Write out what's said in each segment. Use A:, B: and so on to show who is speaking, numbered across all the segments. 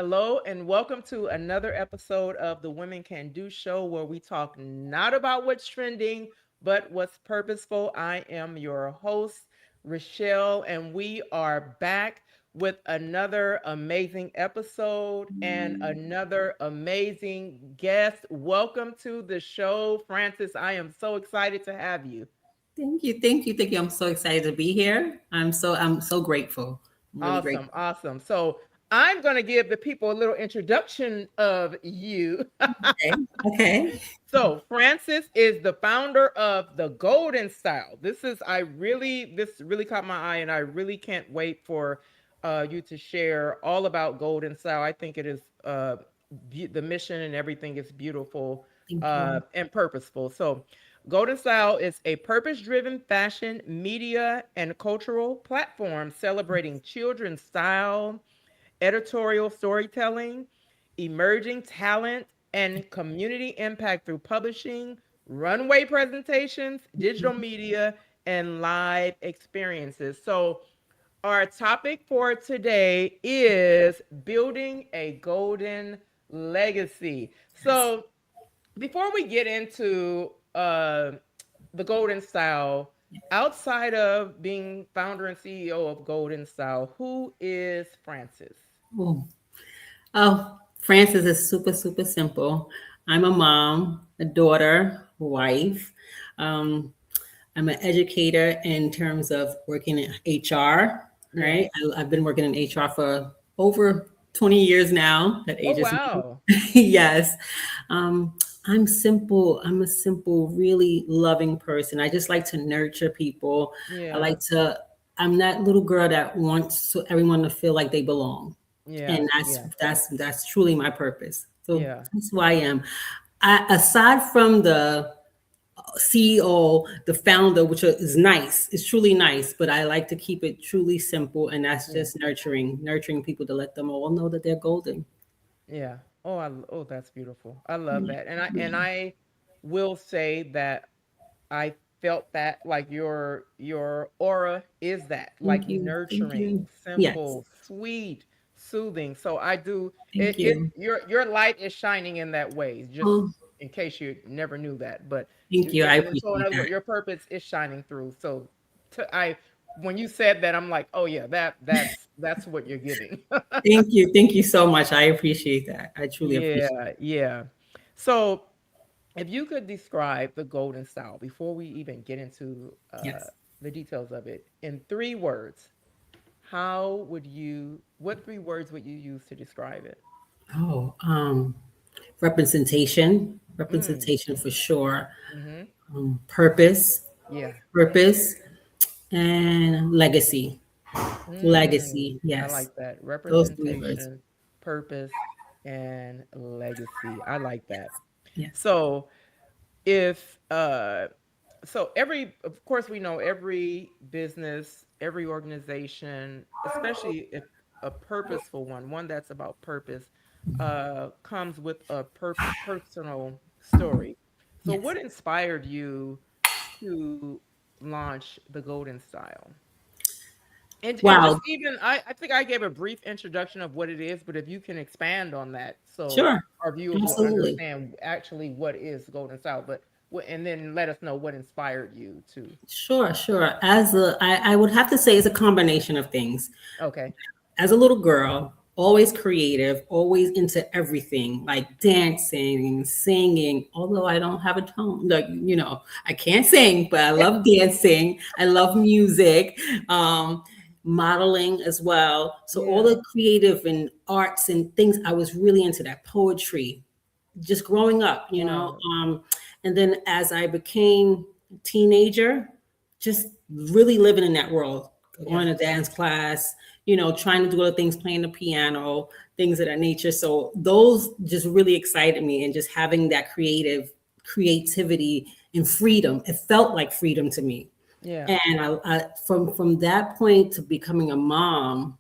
A: Hello, and welcome to another episode of the Women Can Do show where we talk not about what's trending, but what's purposeful. I am your host, Rochelle, and we are back with another amazing episode and another amazing guest. Welcome to the show, Frances. I am so excited to have you.
B: Thank you. I'm so excited to be here. I'm so grateful. I'm really
A: Awesome,
B: grateful.
A: awesome. So, I'm going to give the people a little introduction of you.
B: Okay. Okay.
A: So Francis is the founder of the Golden Style. This really caught my eye, and I really can't wait for you to share all about Golden Style. I think it is the mission and everything is beautiful
B: Thank you.
A: and purposeful. So Golden Style is a purpose-driven fashion, media, and cultural platform celebrating children's style, editorial storytelling, emerging talent, and community impact through publishing, runway presentations, digital media, and live experiences. So, our topic for today is building a golden legacy.
B: Yes.
A: So, before we get into the Golden Style, outside of being founder and CEO of Golden Style, who is Francis?
B: Oh, Francis is super simple. I'm a mom, a daughter, a wife. Um, I'm an educator in terms of working in HR.
A: Yes.
B: Right. I've been working in HR for over 20 years now. That
A: Oh,
B: ages me.
A: wow.
B: Yes. Um, I'm simple. I'm a simple, really loving person. I just like to nurture people. I
A: Yeah.
B: like to, I'm that little girl that wants everyone to feel like they belong.
A: Yeah.
B: And that's
A: Yeah.
B: that's that's truly my purpose. So
A: Yeah.
B: that's who I am. Aside from the CEO, the founder, which is nice, it's truly nice, but I like to keep it truly simple, and that's
A: Yeah.
B: just nurturing people to let them all know that they're golden.
A: Yeah. Oh, that's beautiful. I love that. And I will say that I felt that like your aura is that like
B: Thank
A: nurturing,
B: you. Yes,
A: simple, sweet, soothing. So I do
B: thank you.
A: your light is shining in that way. Just
B: Oh,
A: in case you never knew that, but
B: thank you. I
A: so in
B: appreciate
A: other
B: that.
A: words, your purpose is shining through. So I when you said that, I'm like, oh yeah, that's what you're giving.
B: Thank you so much. I appreciate that. I truly appreciate.
A: Yeah, yeah. So if you could describe the golden style before we even get into
B: Yes.
A: the details of it in 3 words, what 3 words would you use to describe it?
B: Oh, representation,
A: Mm,
B: representation for sure.
A: mm-hmm.
B: Purpose,
A: Yeah.
B: purpose, and legacy. Legacy.
A: I
B: Yes,
A: like that.
B: those 3 words.
A: Representation, purpose, and legacy. I like that.
B: Yes.
A: So if so every of course we know every business, every organization, especially if a purposeful one that's about purpose, comes with a personal story. So
B: Yes.
A: what inspired you to launch the Golden Style? And just
B: Wow.
A: even I think I gave a brief introduction of what it is, but if you can expand on that so
B: Sure.
A: our viewers will
B: Absolutely.
A: understand actually what is Golden Style, but and then let us know what inspired you to.
B: Sure. I would have to say it's a combination of things.
A: Okay.
B: As a little girl, always creative, always into everything, like dancing, singing, although I don't have a tone. Like, I can't sing, but I love dancing. I love music, modeling as well. So all
A: Yeah.
B: the creative and arts and things, I was really into that poetry, just growing up,
A: Wow.
B: and then as I became a teenager, just really living in that world,
A: Yeah.
B: going to dance class, trying to do other things, playing the piano, things of that nature. So those just really excited me, and just having that creativity and freedom. It felt like freedom to me.
A: Yeah.
B: And from that point to becoming a mom,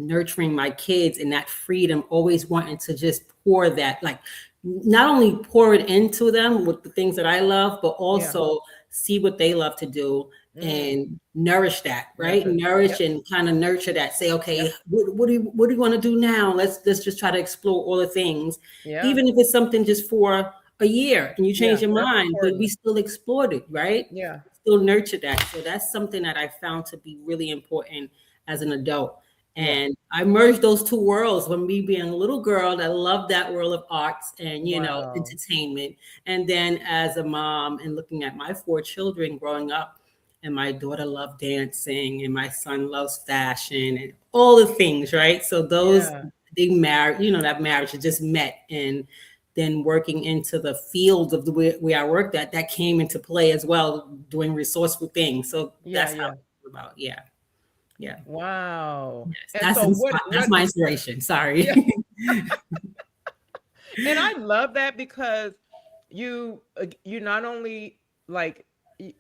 B: nurturing my kids and that freedom, always wanting to just pour that, like not only pour it into them with the things that I love, but
A: Yeah.
B: also see what they love to do
A: Mm.
B: and nourish that, right?
A: Nurture.
B: Nourish
A: Yep.
B: and kind of nurture that. Say, okay,
A: Yep.
B: what do you want to do now? Let's just try to explore all the things,
A: Yeah.
B: even if it's something just for a year and you change
A: Yeah.
B: your
A: That's
B: mind, but we
A: important.
B: still explored it, right?
A: Yeah.
B: Still nurture that. So that's something that I found to be really important as an adult.
A: Yeah.
B: And I merged those two worlds when me being a little girl that loved that world of arts and,
A: Wow.
B: entertainment. And then as a mom and looking at my four children growing up, and my daughter loved dancing and my son loves fashion and all the things, right? So those,
A: Yeah.
B: they married, that marriage just met. And then working into the field of the way I worked at, that came into play as well, doing resourceful things. So
A: Yeah.
B: that's how
A: Yeah.
B: it's about. Yeah. Yeah.
A: Wow.
B: Yes.
A: And so
B: That's
A: what
B: my inspiration.
A: yeah.
B: Sorry.
A: And I love that because you not only like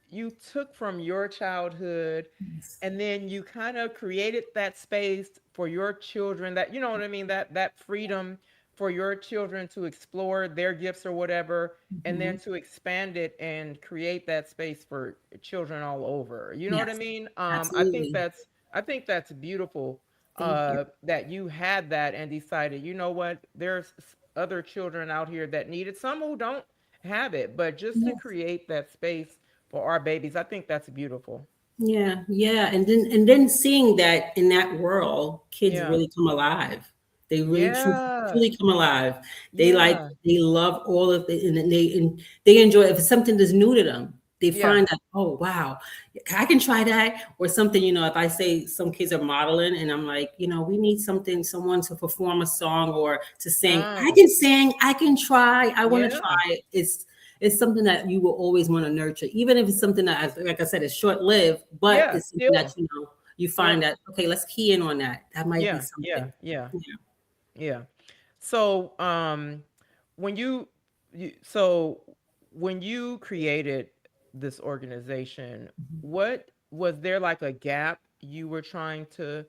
A: you took from your childhood
B: Yes.
A: and then you kind of created that space for your children, that you know what I mean, that freedom for your children to explore their gifts or whatever, and then
B: Mhm.
A: to expand it and create that space for children all over. You know what I
B: Yes.
A: mean?
B: Absolutely.
A: I think that's beautiful,
B: Thank you.
A: that you had that and decided, you know what, there's other children out here that need it, some who don't have it, but just to
B: Yes.
A: create that space for our babies, I think that's beautiful.
B: Yeah, yeah, and then seeing that in that world, kids
A: Yeah.
B: really come alive. They really
A: Yeah.
B: truly come alive.
A: Yeah.
B: They love all of it, and then they enjoy it. If it's something that's new to them, they
A: Yeah.
B: find that, oh wow, I can try that, or something. If I say some kids are modeling, and I'm like, we need someone to perform a song or to sing. I
A: Oh,
B: can sing. I can try. I want to
A: yeah.
B: try. It's something that you will always want to nurture, even if it's something that, like I said, is short lived, but
A: Yeah.
B: it's something that
A: Still.
B: you
A: Yeah.
B: find that, okay, let's key in on that. That might be
A: Yeah. Yeah.
B: something.
A: Yeah.
B: Yeah.
A: Yeah. So, when so when you created this organization, what was there like a gap you were trying to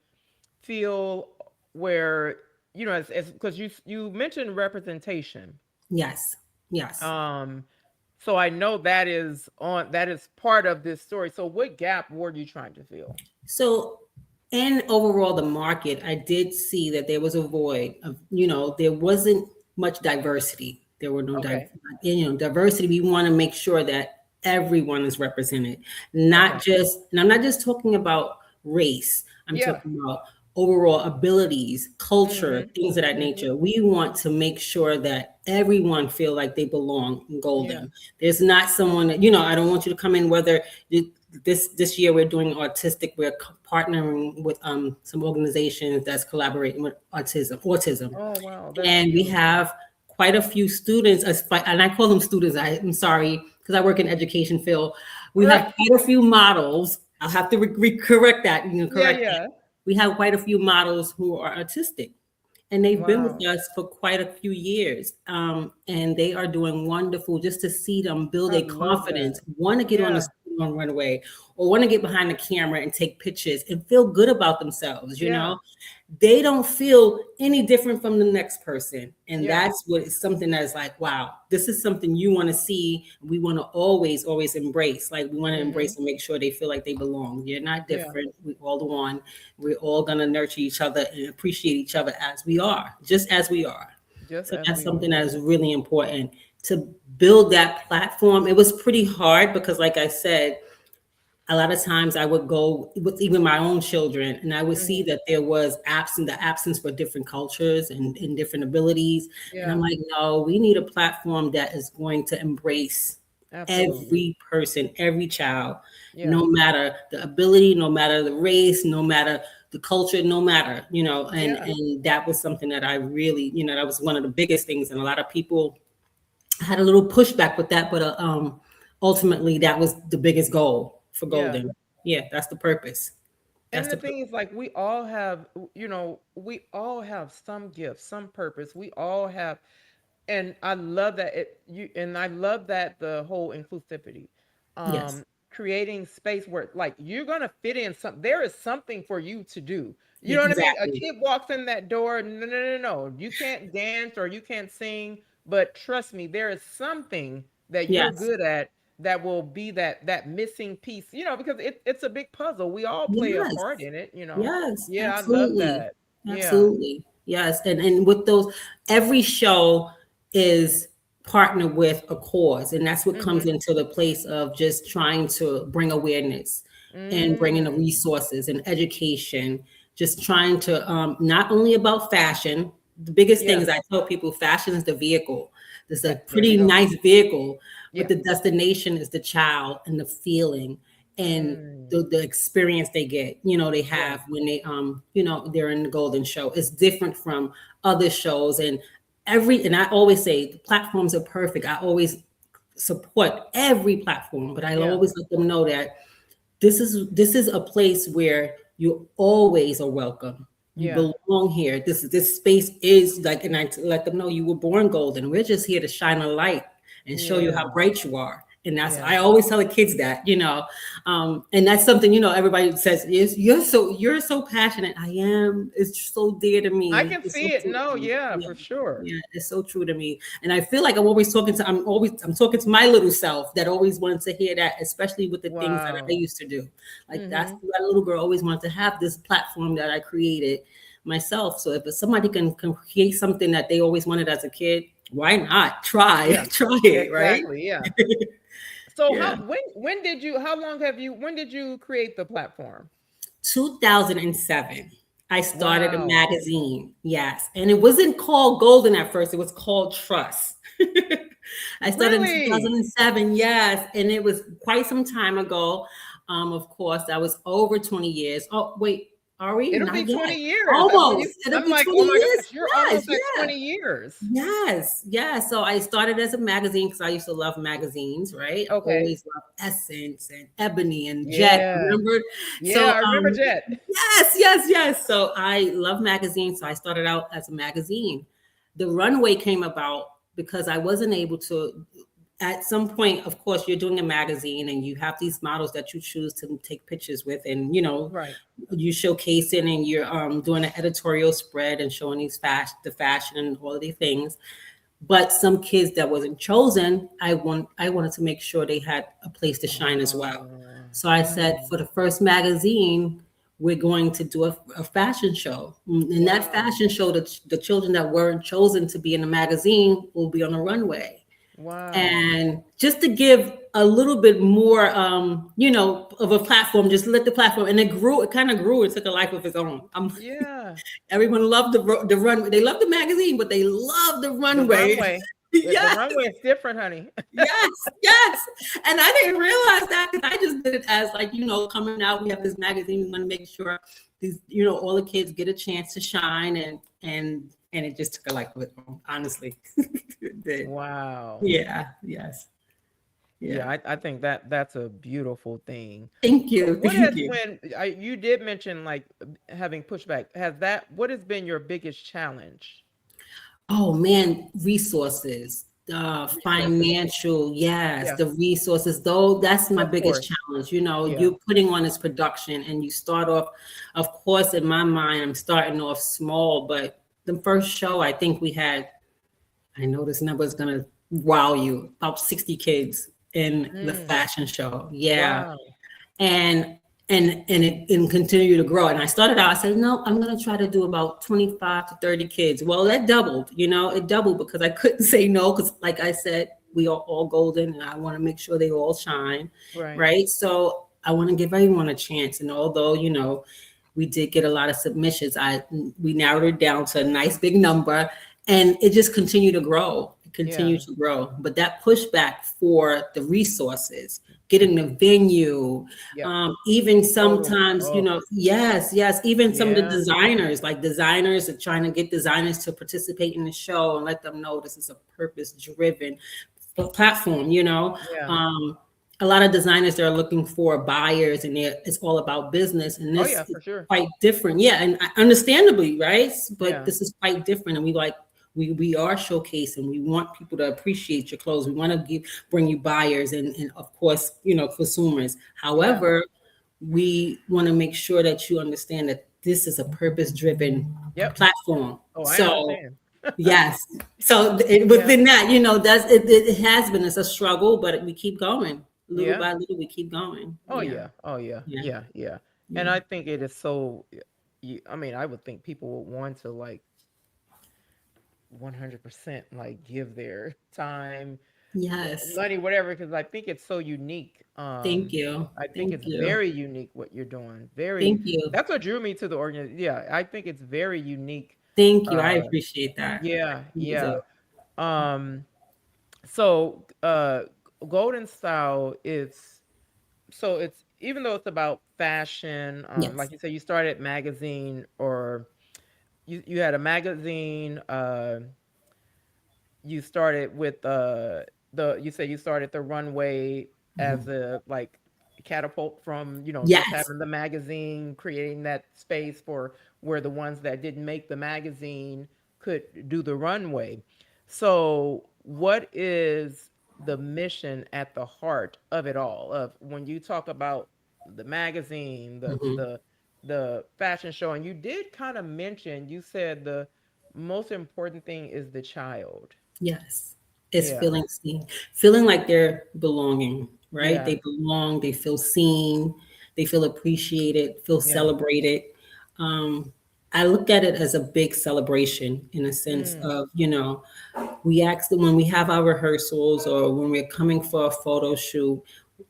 A: feel where, as because you mentioned representation.
B: Yes. Yes.
A: Um, so I know that is part of this story. So what gap were you trying to fill?
B: So, in overall the market, I did see that there was a void of, there wasn't much diversity. There were no,
A: Okay.
B: diversity. We want to make sure that everyone is represented,
A: Okay.
B: and I'm not just talking about race. I'm
A: Yeah.
B: talking about overall abilities, culture,
A: Mhm.
B: things of that
A: Mhm.
B: nature. We want to make sure that everyone feel like they belong in
A: Yeah.
B: Golden. There's not someone that, I don't want you to come in whether this year we're doing autistic. We're partnering with some organizations that's collaborating with autism,
A: Oh wow, that's
B: and we
A: beautiful.
B: have quite a few students, and I call them students. I'm sorry because I work in education field. We
A: Right.
B: have quite a few models. I'll have to correct that.
A: Yeah,
B: Correct that.
A: yeah.
B: We have quite a few models who are autistic, and they've been with
A: Wow.
B: us for quite a few years, and they are doing wonderful. Just to see them build
A: I
B: a
A: love
B: confidence,
A: that.
B: want to get on the
A: Yeah.
B: on runway, or want to get behind the camera and take pictures and feel good about themselves.
A: Yeah.
B: They don't feel any different from the next person, and
A: Yeah.
B: that's what is something that is like, wow, this is something you want to see. We want to always embrace. Like, we want to
A: Mhm.
B: embrace and make sure they feel like they belong. You're not
A: Yeah.
B: different. We all the one. We're all gonna nurture each other and appreciate each other as we are, just as we are.
A: Just
B: So
A: as
B: that's
A: we are.
B: something that is really important to build that platform. It was pretty hard because, like I said, a lot of times I would go with even my own children and I would see
A: Mhm.
B: that there was the absence for different cultures and different abilities. And I'm
A: Yeah.
B: like, no, we need a platform that is going to embrace
A: Absolutely.
B: every person, every child,
A: Yeah.
B: no matter the ability, no matter the race, no matter the culture, no matter,
A: Yeah.
B: and that was something that I really, that was one of the biggest things. And a lot of people had a little pushback with that, but ultimately that was the biggest goal for
A: Yeah.
B: Golden. Yeah, that's the purpose. That's
A: And
B: the
A: the
B: purpose.
A: thing is, like, we all have some gifts, some purpose. We all have, and I love that and I love that the whole inclusivity,
B: Yes.
A: creating space where like you're gonna fit in some. There is something for you to do. You
B: Yeah,
A: know what I mean? A
B: exactly.
A: kid walks in that door, no, no, no, no. You can't dance or you can't sing, but trust me, there is something that you're
B: Yes.
A: good at that will be that missing piece. Because it's a big puzzle. We all play a
B: Yes.
A: part in it.
B: Yes,
A: Yeah, I love
B: absolutely.
A: that. Yeah.
B: Absolutely. Yes. And with those, every show is partnered with a cause. And that's what comes
A: Mhm.
B: into the place of just trying to bring awareness and bringing the
A: Mm.
B: resources and education, just trying to not only about fashion. The biggest thing
A: Yeah.
B: is I tell people fashion is the vehicle. It's a
A: There you
B: pretty
A: go.
B: nice vehicle, but
A: Yeah.
B: the destination is the child and the feeling and
A: Mm.
B: the experience they get, they
A: Yeah.
B: have when they they're in the golden show. It's different from other shows. And I always say the platforms are perfect. I always support every platform, but I
A: Yeah.
B: always let them know that this is a place where you always are welcome. You
A: Yeah.
B: belong here. This space is like, and let them know you were born golden. We're just here to shine a light and show you how
A: Yeah.
B: bright you are. And that's
A: Yeah.
B: I always tell the kids that, and that's something, everybody says is you're so passionate. I am. It's so dear to
A: I
B: me.
A: can
B: It's so
A: see it.
B: true
A: No,
B: to me.
A: yeah,
B: Yeah.
A: for sure.
B: Yeah, it's so true to me. And I feel like I'm talking to my little self that always wanted to hear that, especially with the things that I
A: Wow.
B: used to do. Like
A: Mhm.
B: that little girl always wanted to have this platform that I created myself. So if somebody can create something that they always wanted as a kid, why not try?
A: Yeah.
B: Try it, right?
A: Exactly. Yeah. So
B: Yeah.
A: when did you create the platform?
B: 2007, I started a
A: Wow.
B: magazine. Yes. And it wasn't called Golden at first, it was called Trust. I started in
A: Really?
B: 2007. Yes. And it was quite some time ago. Of course, that was over 20 years. Oh, wait, are we?
A: It'll be
B: Not
A: 20
B: yet.
A: years.
B: Almost. It'll
A: I'm
B: be
A: like,
B: 20
A: "Oh my
B: years.
A: gosh, you're
B: Yes.
A: almost at
B: Yeah.
A: 20 years."
B: Yes, yes. So I started as a magazine because I used to love magazines, right? I
A: Okay.
B: always loved Essence and Ebony and Jet.
A: Yeah.
B: Remember?
A: Yeah,
B: So
A: I remember Jet.
B: yes, yes, yes. So I love magazines. So I started out as a magazine. The Runway came about because I wasn't able to. At some point, of course, you're doing a magazine and you have these models that you choose to take pictures with, and
A: Right.
B: you showcase it and you're doing an editorial spread and showing the fashion and all of these things. But some kids that wasn't chosen, I wanted to make sure they had a place to shine as well. So I said,
A: Mm.
B: for the first magazine, we're going to do a fashion show. In that
A: Wow.
B: fashion show, the children that weren't chosen to be in the magazine will be on the runway.
A: Wow.
B: And just to give a little bit more of a platform, just let the platform, and it kind of grew and took a life of its own.
A: Yeah.
B: Everyone loved the run. They loved the magazine, but they loved the
A: The
B: runway.
A: runway. The
B: Yes,
A: runway is different, honey.
B: yes, yes. And I didn't realize that because I just did it as like, coming out. We have this magazine. We want to make sure these, all the kids get a chance to shine, and it just took a life of its own. Honestly, it did.
A: Wow.
B: Yeah. Yes.
A: Yeah,
B: Yeah.
A: I think that's a beautiful thing.
B: Thank you.
A: What
B: Thank
A: has
B: you.
A: when you did mention like having pushback, what has been your biggest challenge?
B: Oh man, resources,
A: Resources.
B: financial, yes,
A: Yeah,
B: the resources, though, that's my
A: of
B: biggest
A: course.
B: challenge.
A: Yeah.
B: You're putting on this production and you start off, of course, in my mind, I'm starting off small, but the first show I think we had, I know this number is gonna wow you, about 60 kids in the
A: Mm.
B: fashion show. Yeah.
A: Wow.
B: And continue to grow. And I started out, I said, no, I'm going to try to do about 25 to 30 kids. Well, that doubled, it doubled because I couldn't say no. Because like I said, we are all golden and I want to make sure they all shine.
A: Right.
B: Right. So I want to give everyone a chance. And although, we did get a lot of submissions, we narrowed it down to a nice big number, and it just continued to grow.
A: Yeah.
B: Continue to grow. But that pushback for the resources, getting the venue,
A: Yep.
B: even
A: Total.
B: sometimes,
A: Oh,
B: yes, yes, even some of the
A: yeah.
B: designers, like designers are trying to get designers to participate in the show and let them know this is a purpose driven platform.
A: Yeah.
B: Um, a lot of designers are looking for buyers and it's all about business, and
A: Oh,
B: this
A: yeah,
B: is
A: for sure.
B: quite different. Yeah, and understandably, right? But
A: Yeah.
B: this is quite different, and we are showcasing. We want people to appreciate your clothes. We want to bring you buyers and of course, consumers.
A: Yeah.
B: However, we want to make sure that you understand that this is a purpose-driven
A: Yep.
B: platform.
A: Oh, I
B: So
A: understand.
B: yes. So
A: Yeah.
B: within that, it has been, it's a struggle, but we keep going. Little
A: Yeah.
B: by little, we keep going.
A: Oh
B: Yeah.
A: yeah. Oh yeah.
B: Yeah.
A: Yeah. Yeah. And
B: Yeah.
A: I think it is so. I mean, I would think people would want to like 100% like give their time,
B: Yes.
A: money, whatever, because I think it's so unique.
B: Thank you.
A: I think
B: Thank
A: it's
B: you.
A: very unique what you're doing. Very.
B: Thank you.
A: That's what drew me to the organization. Yeah, I think it's very unique.
B: Thank you. I
A: Uh,
B: appreciate that. I
A: yeah.
B: really
A: Yeah.
B: do.
A: Um. So, Golden Style is so it's even though it's about fashion.
B: Yes.
A: Like you said, you started magazine or you had a magazine. You started with the you said you started the Runway as
B: Mhm.
A: a like catapult from just
B: Yes.
A: having the magazine, creating that space for where the ones that didn't make the magazine could do the Runway. So what is the mission at the heart of it all, of when you talk about the magazine,
B: Mhm.
A: the fashion show? And you did kind of mention, you said the most important thing is the child.
B: Yes. It's
A: Yeah.
B: feeling seen, feeling like they're belonging, right?
A: Yeah.
B: They belong, they feel seen, they feel appreciated, feel
A: Yeah.
B: celebrated. Um, I look at it as a big celebration in a sense
A: Mm.
B: of, we ask them when we have our rehearsals or when we're coming for a photo shoot.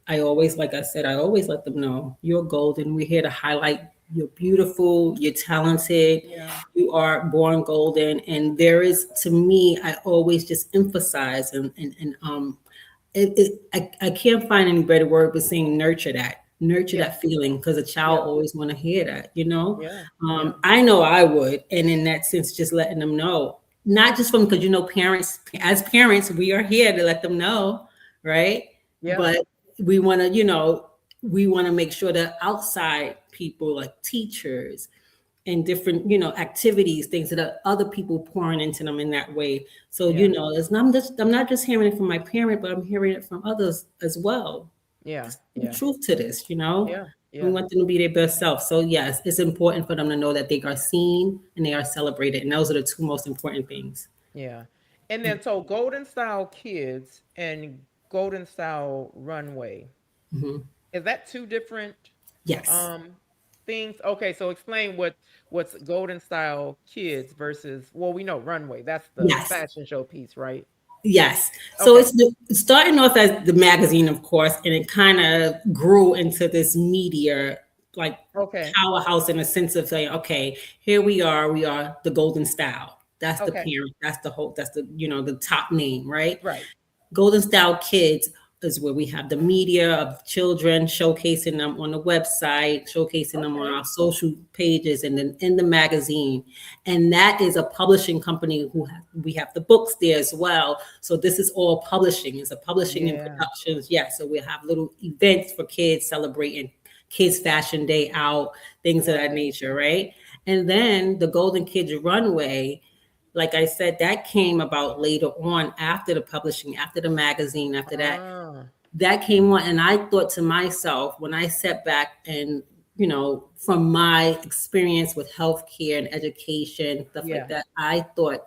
B: I always, like I said, I always let them know you're golden. We're here to highlight you're beautiful, you're talented,
A: Yeah.
B: you are born golden. And there is, to me, I always just emphasize I can't find any better word but saying nurture
A: Yeah.
B: that feeling, because a child
A: Yeah.
B: always want to hear that.
A: Yeah. Yeah.
B: I know I would, and in that sense, just letting them know, not just from, because parents, as parents, we are here to let them know, right?
A: Yeah.
B: But we want to, we want to make sure that outside people like teachers and different, activities, things that are other people pouring into them in that way. So,
A: Yeah.
B: I'm not just hearing it from my parent, but I'm hearing it from others as well.
A: Yeah.
B: There's some
A: Yeah.
B: truth to this.
A: Yeah.
B: We
A: Yeah.
B: want them to be their best self. So yes, it's important for them to know that they are seen and they are celebrated. And those are the two most important things.
A: Yeah. And then so Golden Style Kids and Golden Style Runway,
B: Mhm.
A: is that two different
B: Yes.
A: um things? Okay, so explain what's Golden Style Kids versus, well, we know Runway. That's the
B: Yes.
A: fashion show piece, right?
B: Yes. So
A: Okay.
B: it's starting off as the magazine, of course, and it kind of grew into this media like
A: Okay.
B: powerhouse in a sense of saying, okay, here we are the Golden Style. That's the
A: Okay.
B: parent, that's the top name, right?
A: Right.
B: Golden Style Kids is where we have the media of children, showcasing them on the website, showcasing them on
A: Okay.
B: our social pages, and then in the magazine. And that is a publishing company we have the books there as well. So this is all publishing. It's a publishing and
A: Yeah.
B: productions. Yeah. So we have little events for kids celebrating Kids Fashion Day out, things of that
A: Right.
B: nature, right? And then the Golden Kids Runway, like I said, that came about later on after the publishing, after the magazine, after
A: Ah.
B: that came on. And I thought to myself, when I sat back and, from my experience with healthcare and education, stuff like
A: Yeah.
B: that, I thought,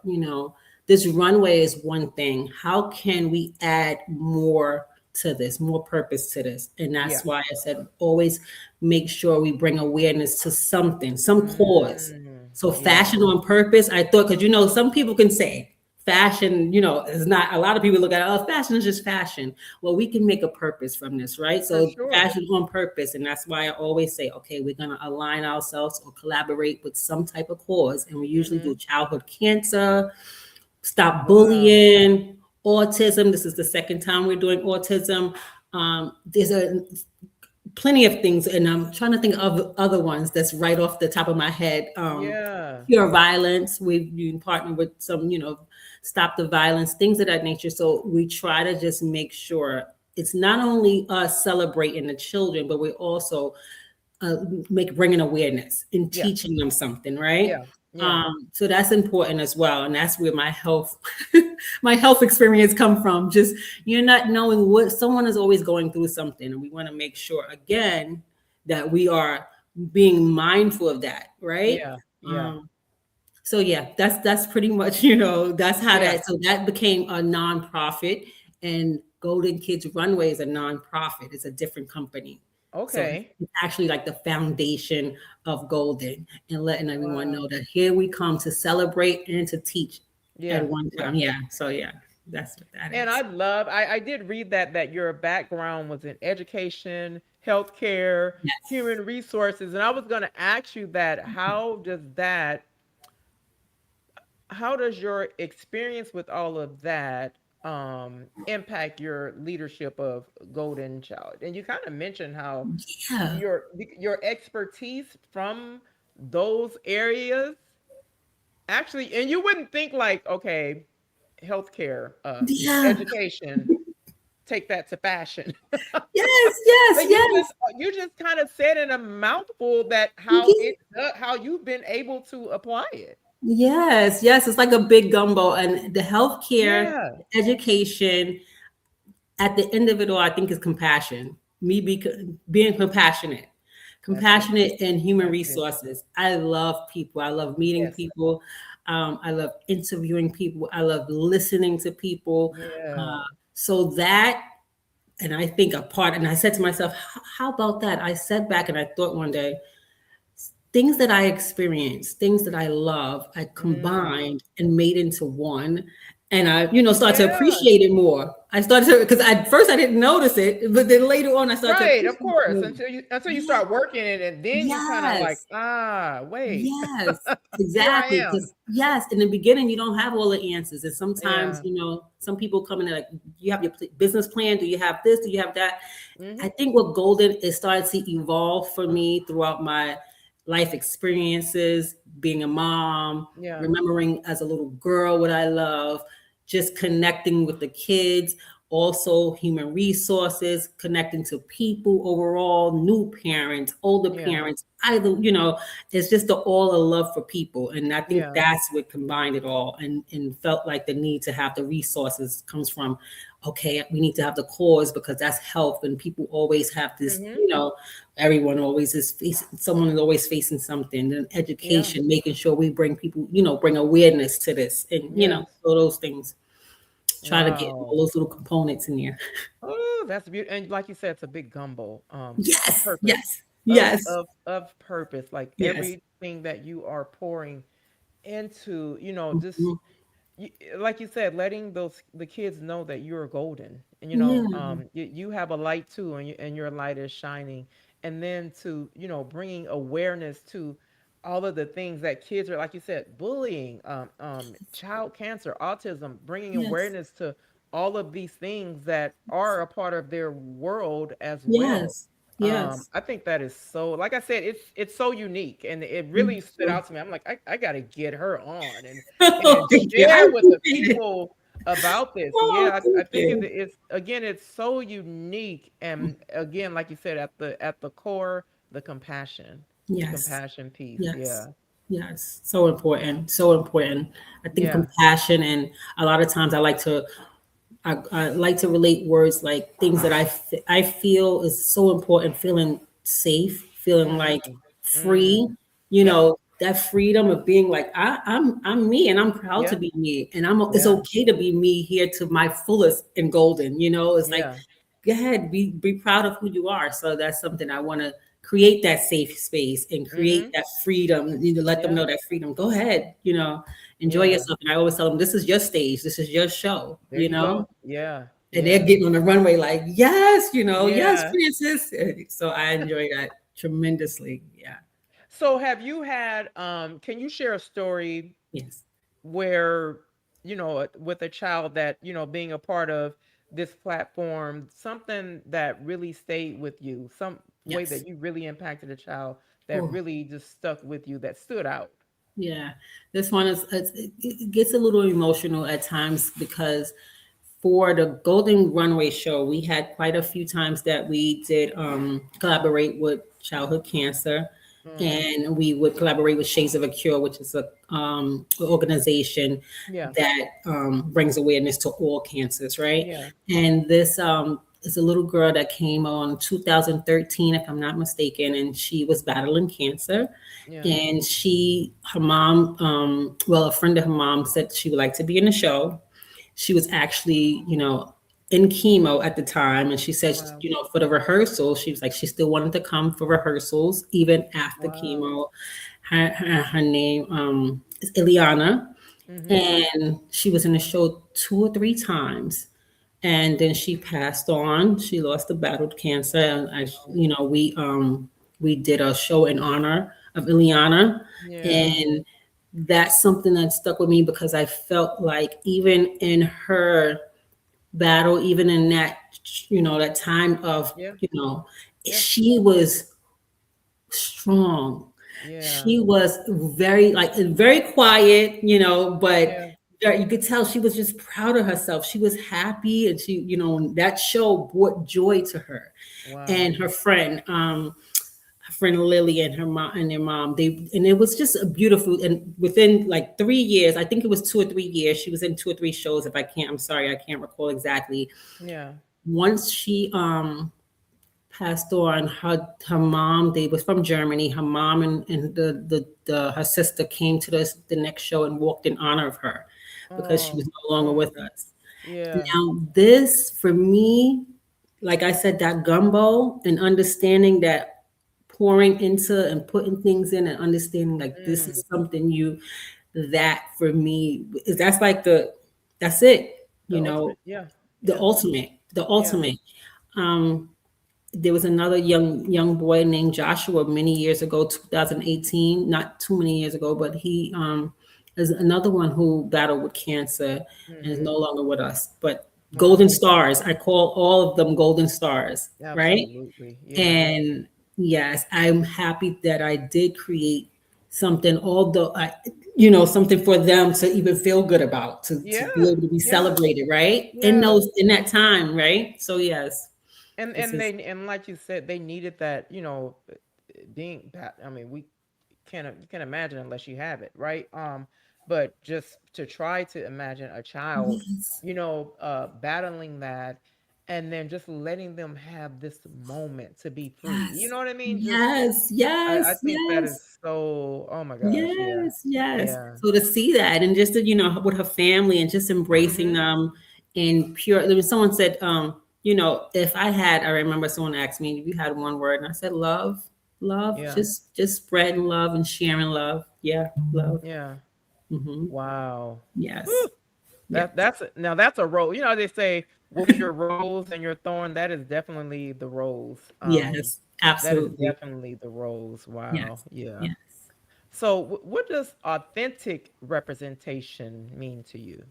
B: this runway is one thing. How can we add more to this, more purpose to this? And
A: Yeah.
B: that's why I said, always make sure we bring awareness to something, some cause.
A: Mm.
B: So
A: Yeah.
B: fashion on purpose, I thought, because some people can say fashion, is not, a lot of people look at, oh, fashion is just fashion. Well, we can make a purpose from this, right?
A: For
B: So
A: sure.
B: fashion on purpose. And that's why I always say, okay, we're going to align ourselves or collaborate with some type of cause. And we usually do
A: Hmm.
B: childhood cancer, stop
A: Wow.
B: bullying, autism. This is the second time we're doing autism. There's plenty of things, and I'm trying to think of other ones that's right off the top of my head.
A: Yeah.
B: Pure violence. We've been partnered with some, stop the violence, things of that nature. So we try to just make sure it's not only us celebrating the children, but we're also bringing awareness and
A: Yeah.
B: teaching them something, right?
A: Yeah. Yeah.
B: So that's important as well, and that's where my health, my health experience come from. Just you're not knowing what someone is always going through something, and we want to make sure again that we are being mindful of that, right?
A: Yeah. Yeah.
B: Um, so yeah, that's pretty much, you know, that's how
A: Yeah.
B: that, so that became a nonprofit, and Golden Kids Runway is a nonprofit. It's a different company. So
A: Okay.
B: it's actually like the foundation of Golden, and letting everyone
A: Wow.
B: know that here we come to celebrate and to teach at
A: Yeah.
B: one
A: Yeah.
B: time. Yeah. So yeah, that's what that
A: And
B: is.
A: I did read that your background was in education, healthcare,
B: Yes.
A: human resources. And I was going to ask you that how does your experience with all of that impact your leadership of Golden Child? And you kind of mentioned how
B: Yeah.
A: your expertise from those areas actually, and you wouldn't think like, okay, healthcare,
B: Yeah.
A: education, take that to fashion.
B: Yes. Yes.
A: But
B: Yes.
A: you just kind of said in a mouthful that
B: Yeah.
A: how you've been able to apply it.
B: Yes. Yes. It's like a big gumbo, and the healthcare,
A: Yeah,
B: education, at the end of it all, I think is compassion. Being compassionate,
A: that's it.
B: compassionate in human
A: That's it.
B: resources. I love people. I love meeting
A: Yes.
B: people. I love interviewing people. I love listening to people.
A: Yeah.
B: Uh, so that, and I think a part, and I said to myself, how about that? I sat back and I thought one day, things that I experienced, things that I love, I
A: Mm.
B: combined and made into one. And I, you know, started to
A: Yeah.
B: appreciate it more. I started to, because at first I didn't notice it, but then later on I started to
A: Right, of
B: appreciate it
A: course.
B: more.
A: Until you
B: Yeah.
A: start working it, and then you kind of like,
B: Yes.
A: wait,
B: Yes.
A: here I
B: Exactly.
A: am.
B: Because yes, in the beginning you don't have all the answers, and sometimes,
A: Yeah.
B: you know, some people come in and like, you have your business plan. Do you have this? Do you have that? I
A: Hmm.
B: think what Golden is started to evolve for me throughout my life experiences, being a mom,
A: Yeah.
B: remembering as a little girl what I love, just connecting with the kids, also human resources, connecting to people overall, new parents, older
A: Yeah.
B: parents, either, you know, it's just the all a love for people. And I think
A: Yeah.
B: that's what combined it all, and felt like the need to have the resources comes from, okay, we need to have the cause because that's health. And people always have this,
A: Hmm.
B: you know, everyone always is facing, someone is always facing something. And
A: Yeah.
B: education, making sure we bring people, you know, bring awareness to this, and, you know,
A: Yes.
B: so those things, try to get all
A: Wow.
B: those little components in there.
A: Oh, that's beautiful. And like you said, it's a big gumbo of
B: Yes,
A: purpose,
B: yes, yes,
A: of purpose. Like
B: yes.
A: everything that you are pouring into, just
B: Mhm.
A: like you said, letting the kids know that you're golden, and
B: Yeah,
A: you have a light too, and your light is shining, and then to bringing awareness to all of the things that kids are, like you said, bullying, child cancer, autism, bringing
B: yes,
A: awareness to all of these things that are a part of their world as well.
B: yes, yes.
A: I think that is so, like I said, it's so unique, and it
B: Me
A: really stood
B: too.
A: out to me. I'm like, I got to get her on and
B: Oh, thank you. I
A: share with the
B: appreciate it.
A: people about this.
B: Oh,
A: Yeah, I
B: thank
A: think
B: you.
A: it's again, it's so unique, and again, like you said, at the core, the
B: Yes,
A: compassion piece.
B: yes,
A: Yeah,
B: yes. So important. So important. I think
A: yeah,
B: compassion, and a lot of times I like to relate words like things that I feel is so important, feeling safe, feeling like
A: mm,
B: free,
A: mm,
B: you
A: yep,
B: know, that freedom of being like, I'm me, and I'm proud to
A: yeah,
B: be me. And it's
A: yeah,
B: okay to be me here to my fullest in Golden, you know, it's like,
A: yeah,
B: go ahead, be proud of who you are. So that's something I want to create, that safe space, and create
A: mm-hmm,
B: that freedom, you know, let them
A: yeah,
B: know that freedom. Go ahead, you know, enjoy
A: yeah.
B: yourself. And I always tell them, this is your stage, this is your show,
A: There
B: you
A: you
B: know,
A: go. Yeah,
B: and they're
A: yeah,
B: getting on the runway like, yes, you know, yes,
A: yeah.
B: princess. So I enjoy that tremendously. Yeah.
A: So have you had can you share a story
B: Yes.
A: where with a child that being a part of this platform, something that really stayed with you, some way
B: Yes.
A: that you really impacted a child that
B: Oh,
A: really just stuck with you, that stood out?
B: yeah. This one is, it gets a little emotional at times because for the Golden Runway show, we had quite a few times that we did collaborate with childhood cancer,
A: Mm,
B: and we would collaborate with Shades of a Cure, which is a organization
A: yeah,
B: that brings awareness to all cancers, right?
A: yeah,
B: And this is a little girl that came on 2013, if I'm not mistaken, and she was battling cancer.
A: Yeah.
B: And her mom, well, a friend of her mom said she would like to be in the show. She was actually, in chemo at the time. And she said,
A: Wow.
B: for the rehearsal, she was like, she still wanted to come for rehearsals, even after
A: Wow.
B: chemo. Her name is Ileana.
A: Mm-hmm.
B: And she was in the show 2 or 3 times. And then she passed on. She lost the battle with cancer. And we did a show in honor of Ileana.
A: Yeah.
B: And that's something that stuck with me because I felt like even in her battle, even in that, that time of,
A: Yeah. Yeah.
B: she was strong.
A: Yeah.
B: She was very quiet, but
A: Yeah.
B: you could tell she was just proud of herself. She was happy, and that show brought joy to her. And
A: Wow.
B: her friend Lily and her mom and their mom, and it was just a beautiful. And within like 3 years, I think it was 2 or 3 years, she was in 2 or 3 shows. If I can't, I'm sorry, I can't recall exactly.
A: Yeah.
B: Once she passed on, her mom, they was from Germany. Her mom and her sister came to the next show and walked in honor of her because she was
A: Oh.
B: no longer
A: Oh.
B: with us.
A: Yeah.
B: Now this for me, like I said, that gumbo and understanding that, pouring into and putting things in and understanding like this
A: Mm.
B: is something that for me is that's it,
A: The ultimate. Yeah.
B: the
A: Yeah.
B: ultimate, the
A: Yeah.
B: ultimate. Um, there was another young boy named Joshua many years ago, 2018, not too many years ago, but he is another one who battled with cancer and is no
A: Mm-hmm.
B: longer with us. But
A: Wow.
B: golden stars, I call all of them golden stars, right?
A: Absolutely. Yeah.
B: And yes, I'm happy that I did create something, although something for them to even feel good about, to be
A: Yeah.
B: able to be
A: Yeah.
B: celebrated, right?
A: Yeah.
B: In that time, right? So yes,
A: And
B: this is
A: and like you said, they needed that, being that. I mean, we can't you can imagine unless you have it, right? But just to try to imagine a child,
B: yes.
A: battling that, and then just letting them have this moment to be free. You
B: Yes.
A: know what I mean? Just
B: Yes.
A: I
B: Yes.
A: think that is
B: Yes.
A: so. Oh my gosh, yeah,
B: Yes. Yes.
A: yeah.
B: So to see that and just to, with her family and just embracing
A: Mm-hmm.
B: them in pure, there was someone said, if I remember someone asked me, if you had one word, and I said love,
A: Yeah,
B: just spreading love and sharing love. Yeah. Love.
A: yeah.
B: Hmm.
A: Wow.
B: Yes.
A: Whew.
B: Yes.
A: Now that's a rose. They say, "What's your rose and your thorn?" That is definitely the rose.
B: Yes.
A: That is
B: Absolutely.
A: definitely the rose. Wow.
B: Yes.
A: Yeah.
B: Yes.
A: So, what does authentic representation mean to you?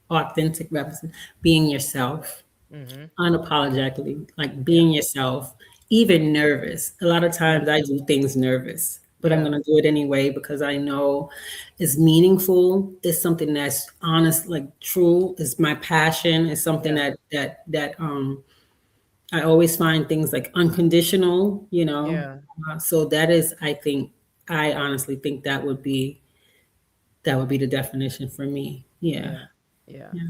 B: Authentic represent being yourself
A: Mm-hmm.
B: unapologetically, like
A: Yeah.
B: being yourself, even nervous. A lot of
A: Yeah.
B: times I do things nervous, but I'm
A: Yeah.
B: going to do it anyway because I know it's meaningful. It's something that's honest, like true. It's my passion. It's something
A: Yeah.
B: that I always find things like unconditional,
A: Yeah.
B: So that is, I honestly think that would be the definition for me. Yeah.
A: Yeah. Yeah.
B: Yeah.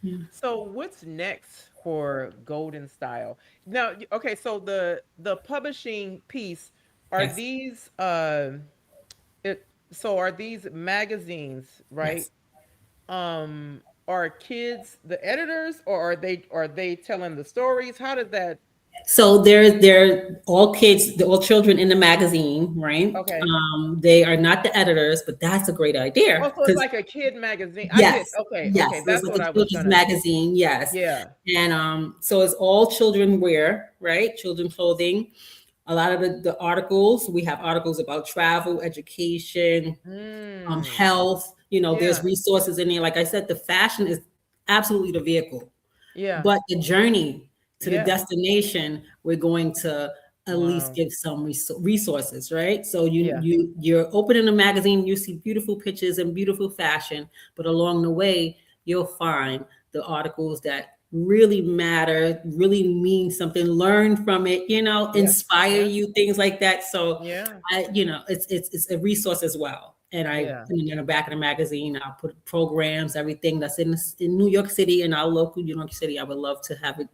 B: Yeah.
A: So, what's next for Golden Style? Now, okay. So the publishing piece, are
B: Yes.
A: these are these magazines, right?
B: Yes.
A: Are kids the editors, or are they telling the stories? How did that?
B: So they're all kids, they're all children in the magazine, right?
A: Okay.
B: They are not the editors, but that's a great idea
A: Oh, so it's
B: because
A: like a kid magazine. I get.
B: yes,
A: Okay.
B: yes,
A: Okay.
B: so it's
A: That's
B: like
A: what
B: a
A: I was trying
B: children's
A: to.
B: magazine, yes,
A: Yeah.
B: and so it's all children wear, right? Children clothing. A lot of the articles, we have articles about travel, education,
A: Mm.
B: health. There's
A: Yeah.
B: resources in there. Like I said, the fashion is absolutely the vehicle.
A: Yeah.
B: But the journey to the
A: Yeah.
B: destination, we're going to at least
A: Wow.
B: give some resources, right? So
A: Yeah.
B: you're opening a magazine, you see beautiful pictures and beautiful fashion, but along the way, you'll find the articles that really matter, really mean something, learn from it,
A: Yeah.
B: inspire
A: Yeah.
B: you, things like that. So
A: Yeah.
B: it's a resource as well. And
A: Yeah.
B: in the back of the magazine, I'll put programs, everything that's in New York City, in our local New York City. I would love to have it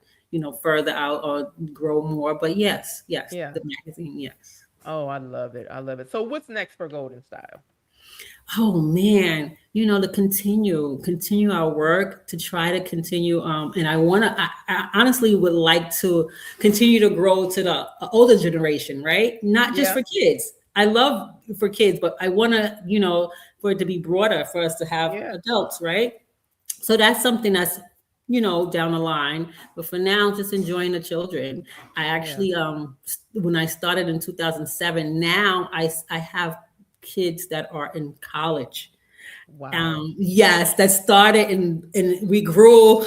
B: further out or grow more. But yes,
A: Yeah.
B: the magazine, yes.
A: Oh, I love it. I love it. So what's next for Golden Style?
B: Oh man, to continue our work, to try to continue. And I honestly would like to continue to grow to the older generation, right? Not just
A: Yeah.
B: for kids. I love for kids, but I want to, for it to be broader, for us to have
A: Yeah.
B: adults, right? So that's something that's, down the line. But for now, just enjoying the children. I
A: Yeah.
B: actually, when I started in 2007, now I have kids that are in college.
A: Wow.
B: Yes, that started and we grew.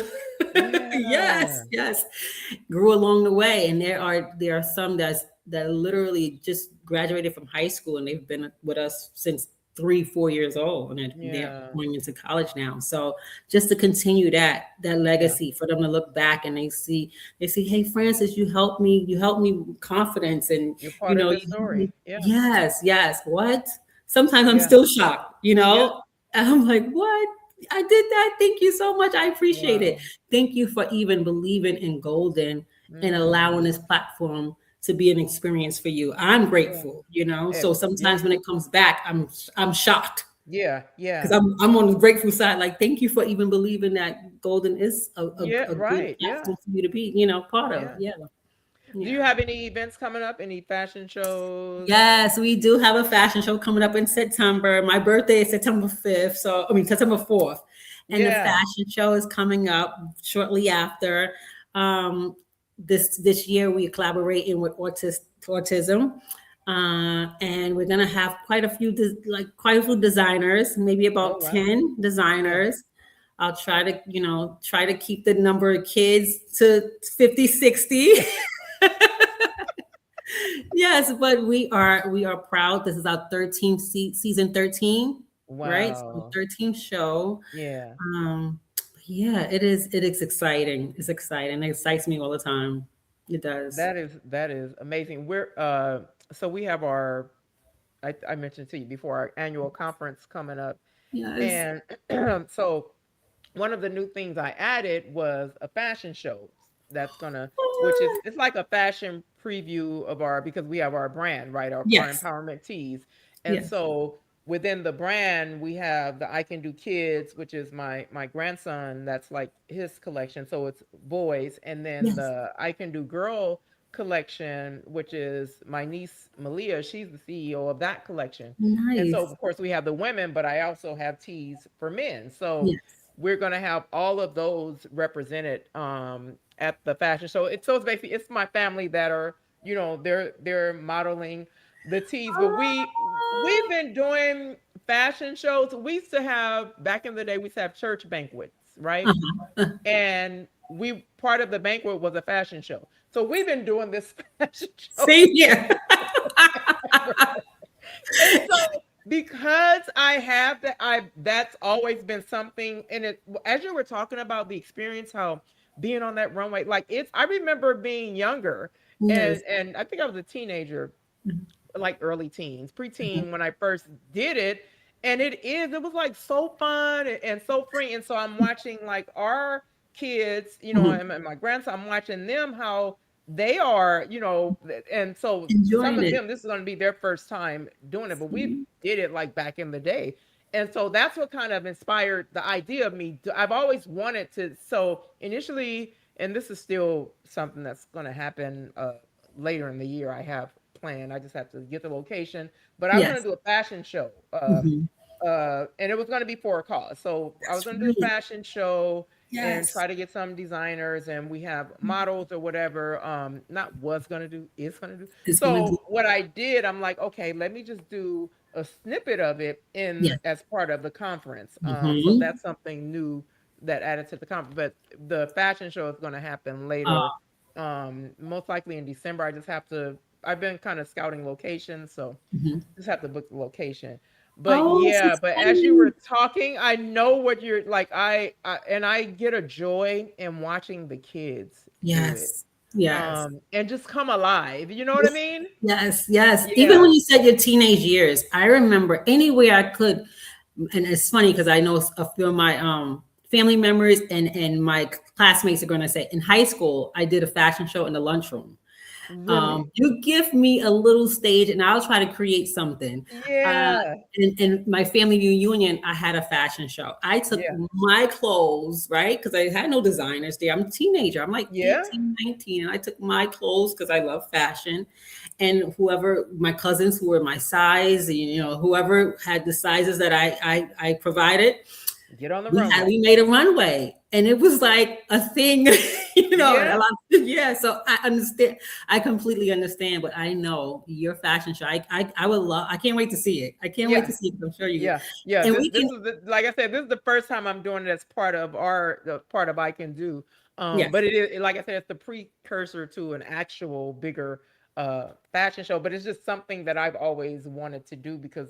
B: Yes,
A: Yeah.
B: yes, grew along the way. And there are some that literally just graduated from high school and they've been with us since 3, 4 years old, and they're
A: Yeah.
B: going into college now. So just to continue that
A: Yeah.
B: legacy, for them to look back and they see, hey Francis, you helped me with confidence, and
A: You're part of this
B: you helped me.
A: story. Yeah.
B: Yes, yes. What? Sometimes I'm
A: Yeah.
B: still shocked,
A: Yeah.
B: and I'm like, what? I did that. Thank you so much. I appreciate it.
A: Wow.
B: Thank you for even believing in Golden and allowing
A: Mm.
B: this platform to be an experience for you. I'm
A: Yeah.
B: grateful, So
A: Yeah.
B: sometimes when it comes back, I'm shocked
A: Yeah.
B: because
A: Yeah.
B: I'm on the grateful side. Like, thank you for even believing that Golden is
A: Yeah.
B: a good
A: Right. Yeah.
B: platform for you to be, part of.
A: Yeah.
B: Yeah.
A: Do you
B: Yeah.
A: have any events coming up? Any fashion shows?
B: Yes, we do have a fashion show coming up in September. My birthday is September 5th. So, I mean, September 4th. And the
A: Yeah.
B: fashion show is coming up shortly after. Um, this year, we are collaborating with autism. And we're gonna have quite a few designers, maybe
A: Oh
B: about
A: wow.
B: 10
A: Yeah.
B: designers. I'll try to keep the number of kids to 50, 60. Yes, but we are proud. This is our 13th season 13, right? So
A: Wow.
B: 13th show.
A: Yeah.
B: Yeah, it is exciting. It's exciting. It excites me all the time. It does.
A: That is amazing. So we have our I mentioned to you before our annual conference coming up.
B: Yes.
A: And so one of the new things I added was a fashion show that's gonna, which is it's like a fashion preview of our, because we have our brand, right? Our
B: Yes.
A: empowerment tees. And
B: Yes.
A: so within the brand, we have the I Can Do Kids, which is my grandson, that's like his collection. So it's boys, and then
B: Yes.
A: the I Can Do Girl collection, which is my niece Malia, she's the CEO of that collection. And so
B: Nice.
A: of course we have the women, but I also have tees for men. So
B: Yes.
A: we're going to have all of those represented at the fashion show. It's basically it's my family that are, they're modeling the tees. But we've been doing fashion shows. We used to have, back in the day, we used to have church banquets, right?
B: Uh-huh.
A: And we part of the banquet was a fashion show. So we've been doing this fashion show.
B: Same here.
A: And so because I have that, I that's always been something. And it, as you were talking about the experience, how being on that runway, like it's, I remember being younger,
B: Yes.
A: and I think I was a teenager,
B: Mhm.
A: like early teens,
B: Mhm.
A: preteen, when I first did it. And it was like so fun and so free. And so I'm watching like our kids,
B: Mhm.
A: and my grandson, I'm watching them, how they are, and so some
B: Enjoying
A: of
B: it.
A: them, this is going to be their first time doing it, but we
B: See?
A: did it like back in the day. And so that's what kind of inspired the idea of me. I've always wanted to. So initially, and this is still something that's going to happen later in the year, I have planned. I just have to get the location. But I was going
B: Yes.
A: to do a fashion show,
B: Mhm.
A: and it was going to be for a cause. So I was
B: That's
A: going to do a
B: right.
A: fashion show and
B: Yes.
A: try to get some designers, and we have models or whatever. Not was going to do, is going to do.
B: It's gonna do.
A: So what I did, I'm like, okay, let me just do a snippet of it in
B: Yes.
A: as part of the conference. So
B: Mhm.
A: that's something new that added to the conference. But the fashion show is going to happen
B: Uh,
A: later, most likely in December. I just have to. I've been kind of scouting locations, so
B: mhm.
A: just have to book the location. But
B: Oh, it's
A: yeah, but as you were
B: exciting.
A: talking, I know what you're like. I get a joy in watching the kids do it,
B: Yes. Yes.
A: and just come alive. You know what I mean?
B: Yes. Yes. Even
A: Yeah,
B: when you said your teenage years, I remember anywhere I could, and it's funny because I know a few of my family members and my classmates are going to say, in high school, I did a fashion show in the lunchroom.
A: Really?
B: You give me a little stage and I'll try to create something. Uh,
A: Yeah.
B: in my family reunion, I had a fashion show. I took
A: Yeah.
B: my clothes, right? Because I had no designers there. I'm a teenager. I'm like
A: Yeah.
B: 18, 19. And I took my clothes because I love fashion. And whoever, my cousins who were my size, whoever had the sizes that I provided,
A: Get on the runway.
B: we made a runway, and it was like a thing, and
A: Yeah.
B: yeah. So I understand. I completely understand, but I know your fashion show. I would love. I can't wait to see it. I can't wait
A: Yeah.
B: to see it. I'm sure you.
A: Yeah. Yeah.
B: And
A: This
B: we
A: this
B: can.
A: is like I said, this is the first time I'm doing it as part of the part of I Can Do.
B: Yes.
A: But it is, like I said, it's the precursor to an actual bigger fashion show. But it's just something that I've always wanted to do because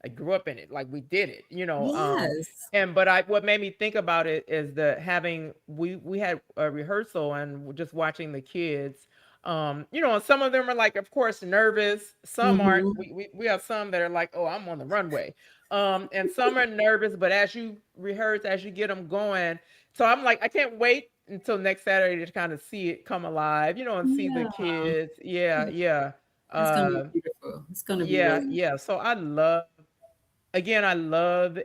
A: I grew up in it. Like we did it, you know.
B: Yes.
A: And but I what made me think about it is the having we had a rehearsal and we're just watching the kids. And some of them are like, of course, nervous. Some aren't.
B: Hmm.
A: We have some that are like, oh, I'm on the runway. And some are nervous, but as you rehearse, as you get them going, so I'm like, I can't wait until next Saturday to kind of see it come alive, and see the
B: Yeah.
A: kids. Yeah, yeah.
B: It's gonna be
A: Uh,
B: beautiful. It's gonna be
A: yeah,
B: really.
A: yeah. So I love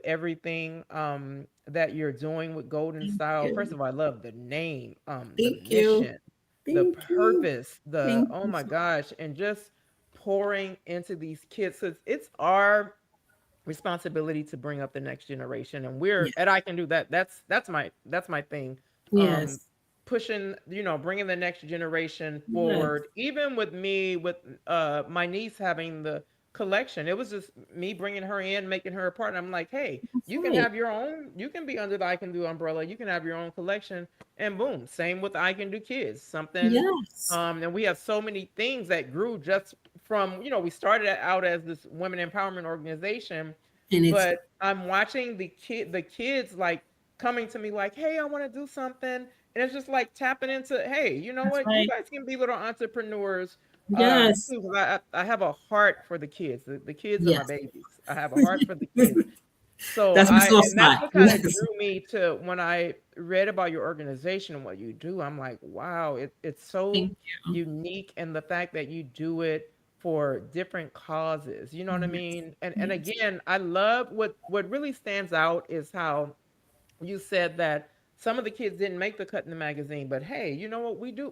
A: everything that you're doing with Golden
B: Thank
A: Style. First
B: you.
A: of all, I love the name, the
B: Thank you.
A: mission, the
B: Thank you.
A: purpose, the
B: Thank
A: oh
B: you
A: my
B: so.
A: gosh, and just pouring into these kids. So it's our responsibility to bring up the next generation, and we're
B: Yeah.
A: and I can do that. That's my thing. um
B: Yes.
A: Pushing, bringing the next generation
B: Yes.
A: forward. Even with me, with my niece having the collection, it was just me bringing her in, making her a partner. I'm like, hey,
B: That's
A: you can
B: right.
A: have your own, you can be under the I Can Do umbrella, you can have your own collection. And boom, same with I Can Do Kids, something.
B: Yes.
A: And we have so many things that grew just from, we started out as this women empowerment organization.
B: And it's
A: But I'm watching the kids like coming to me like, hey, I want to do something. And it's just like tapping into, hey, you know
B: that's
A: what, you
B: right.
A: guys can be little entrepreneurs
B: Yes.
A: too. 'Cause I have a heart for the kids. The kids are my
B: Yes.
A: babies. I have a heart for the kids. So
B: That's my soft
A: and that's
B: spot.
A: what kind of
B: Yes.
A: drew me to when I read about your organization and what you do. I'm like, wow, it's so
B: Thank you.
A: unique, and the fact that you do it for different causes. You know what I
B: Yes.
A: mean? And
B: Yes.
A: again, I love what really stands out is how you said that some of the kids didn't make the cut in the magazine, but hey, you know what we do?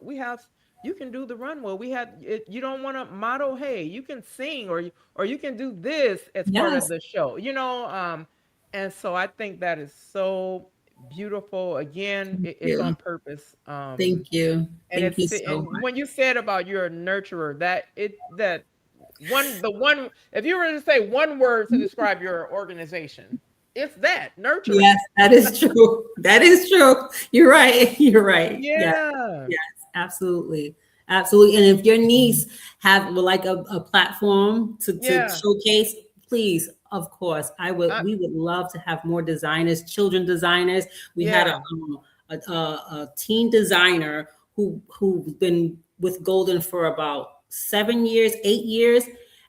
A: You can do the runway. We had it, you don't want to model, hey, you can sing, or you can do this as part of
B: Yes.
A: the show. And so I think that is so beautiful. Again,
B: Thank
A: it's on
B: you.
A: purpose.
B: Thank you.
A: And
B: Thank you
A: it's
B: so
A: and when
B: much.
A: you said about you're a nurturer, that one if you were to say one word to describe your organization, it's that nurturing.
B: Yes, that is true. That is true. You're right. You're right. Yes.
A: Yeah.
B: Yes. Absolutely. Absolutely. And if your niece have like a platform to
A: Yeah.
B: showcase, please, of course,
A: I,
B: we would love to have more designers, children designers. We had
A: yeah.
B: a teen designer who's been with Golden for about 7 years, 8 years.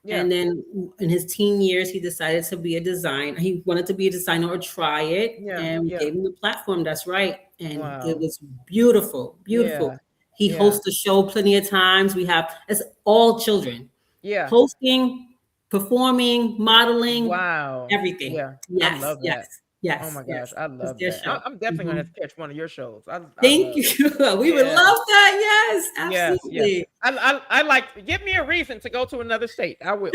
A: Yeah.
B: And then in his teen years, he decided to be a designer. He wanted to be a designer or try it.
A: Yeah.
B: And we
A: Yeah.
B: gave him the platform. That's right. And it
A: Wow.
B: was beautiful, beautiful.
A: Yeah.
B: He
A: Yeah.
B: hosts the show plenty of times. It's all children
A: Yeah.
B: hosting, performing, modeling,
A: Wow.
B: everything.
A: Yeah. I
B: Yes,
A: love
B: yes,
A: that. Oh
B: yes,
A: my gosh,
B: yes.
A: I
B: It's
A: love
B: their
A: that.
B: show.
A: I'm definitely gonna
B: Mhm.
A: have to catch one of your shows. I
B: Thank
A: love.
B: you. We would
A: Yeah.
B: love that. Yes,
A: Yes. Yes.
B: absolutely.
A: I like. Give me a reason to go to another state. I will.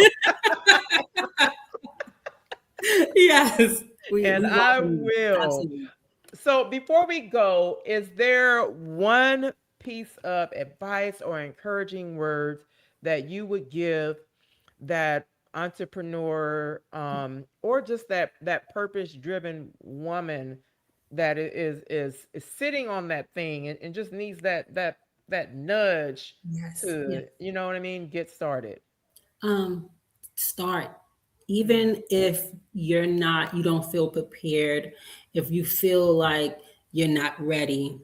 B: Yes,
A: And
B: we
A: I
B: welcome you.
A: will.
B: Absolutely.
A: So before we go, is there one piece of advice or encouraging words that you would give that entrepreneur, or just that purpose driven woman that is sitting on that thing, and just needs that nudge
B: Yes,
A: to,
B: yes.
A: you know what I mean, get started?
B: Um, Start.
A: Mm,
B: Even if you don't feel prepared, if you feel like you're not ready,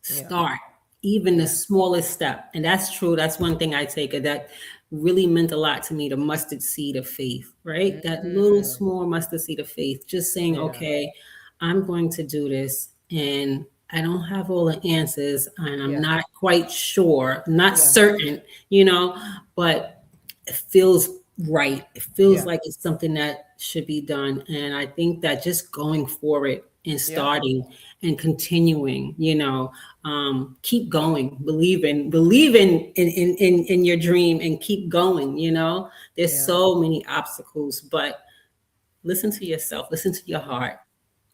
A: yeah.
B: start. Even the
A: Yeah.
B: smallest step. And that's true. That's one thing I take it that really meant a lot to me, the mustard seed of faith, right? That little
A: Mm,
B: small mustard seed of faith, just saying,
A: yeah.
B: okay, I'm going to do this. and I don't have all the answers, and I'm
A: Yeah.
B: not quite sure, not
A: Yeah.
B: certain, but it feels right. It feels
A: Yeah.
B: like it's something that should be done. And I think that just going for it and
A: Yeah.
B: starting and continuing, keep going, believe in your dream and keep going, There's
A: Yeah.
B: so many obstacles, but listen to yourself, listen to your
A: Yeah.
B: heart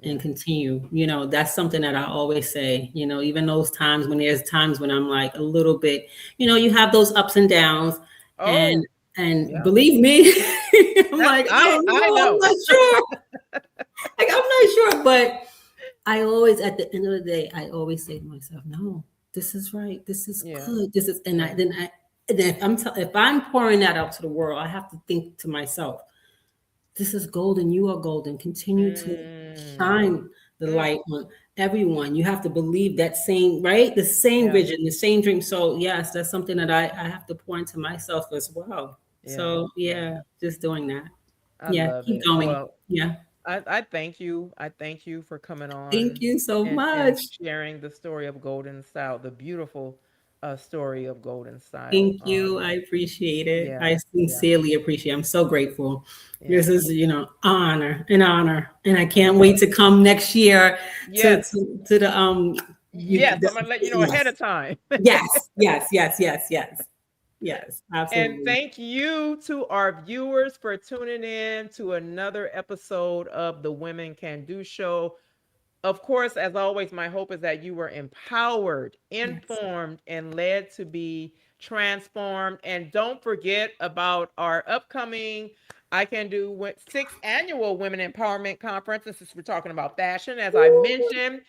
B: and
A: Yeah.
B: continue. That's something that I always say, even those times when there's times when I'm like a little bit, you have those ups and downs, and
A: Oh,
B: and
A: yeah.
B: believe me, I'm
A: That
B: like,
A: I
B: oh
A: I
B: no, I'm
A: know.
B: not sure. Like, I'm not sure, but I always, at the end of the day, I always say to myself, no, this is right. This is
A: Yeah.
B: good. This is, and
A: Yeah.
B: then if I'm pouring that out to the world, I have to think to myself, this is golden. You are golden. Continue to
A: Mm.
B: shine the
A: Mm.
B: light on everyone. You have to believe that same, right? The same
A: Yeah.
B: vision, the same dream. So yes, that's something that I have to pour into myself as well.
A: Yeah.
B: So
A: Yeah.
B: yeah, just doing that.
A: I
B: Yeah,
A: love
B: keep
A: it.
B: going.
A: Well,
B: Yeah.
A: I thank you. I thank you for coming
B: Thank
A: on
B: you so
A: and
B: much.
A: sharing the story of Golden Style, the beautiful story of Golden Style.
B: Thank you. I appreciate it.
A: Yeah.
B: I
A: Yeah.
B: sincerely appreciate it. I'm so grateful.
A: Yeah.
B: This is, an honor. And I
A: Yeah.
B: can't wait to come next year to
A: Yes.
B: to the
A: Yes. I'm gonna let you know ahead of
B: yes.
A: time.
B: Yes. Yes. Yes. Yes. Yes. Yes.
A: And
B: Absolutely.
A: thank you to our viewers for tuning in to another episode of the Women Can Do Show. Of course, as always, my hope is that you were empowered,
B: Yes.
A: informed, and led to be transformed. And don't forget about our upcoming I Can Do sixth annual Women Empowerment Conference. This is we're talking about fashion. As I
B: Woo.
A: mentioned,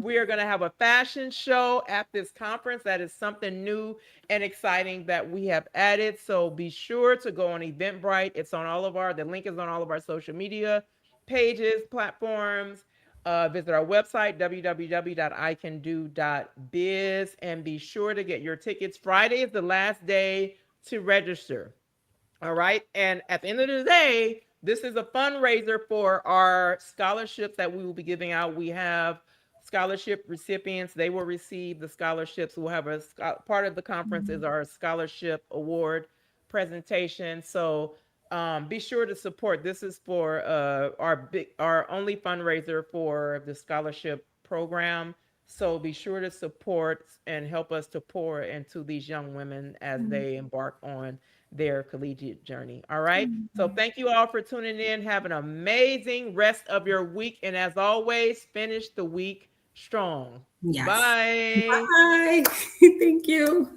A: we are going to have a fashion show at this conference. That is something new and exciting that we have added. So be sure to go on Eventbrite. It's on the link is on all of our social media pages, platforms. Visit our website, www.icando.biz, and be sure to get your tickets. Friday is the last day to register. All right. And at the end of the day, this is a fundraiser for our scholarships that we will be giving out. We have scholarship recipients. They will receive the scholarships. We'll have part of the conference is our scholarship award presentation. So be sure to support. This is for our only fundraiser for the scholarship program. So be sure to support and help us to pour into these young women as they embark on their collegiate journey. All right. So thank you all for tuning in. Have an amazing rest of your week. And as always, finish the week strong.
B: Yes.
A: Bye.
B: Bye. Thank you.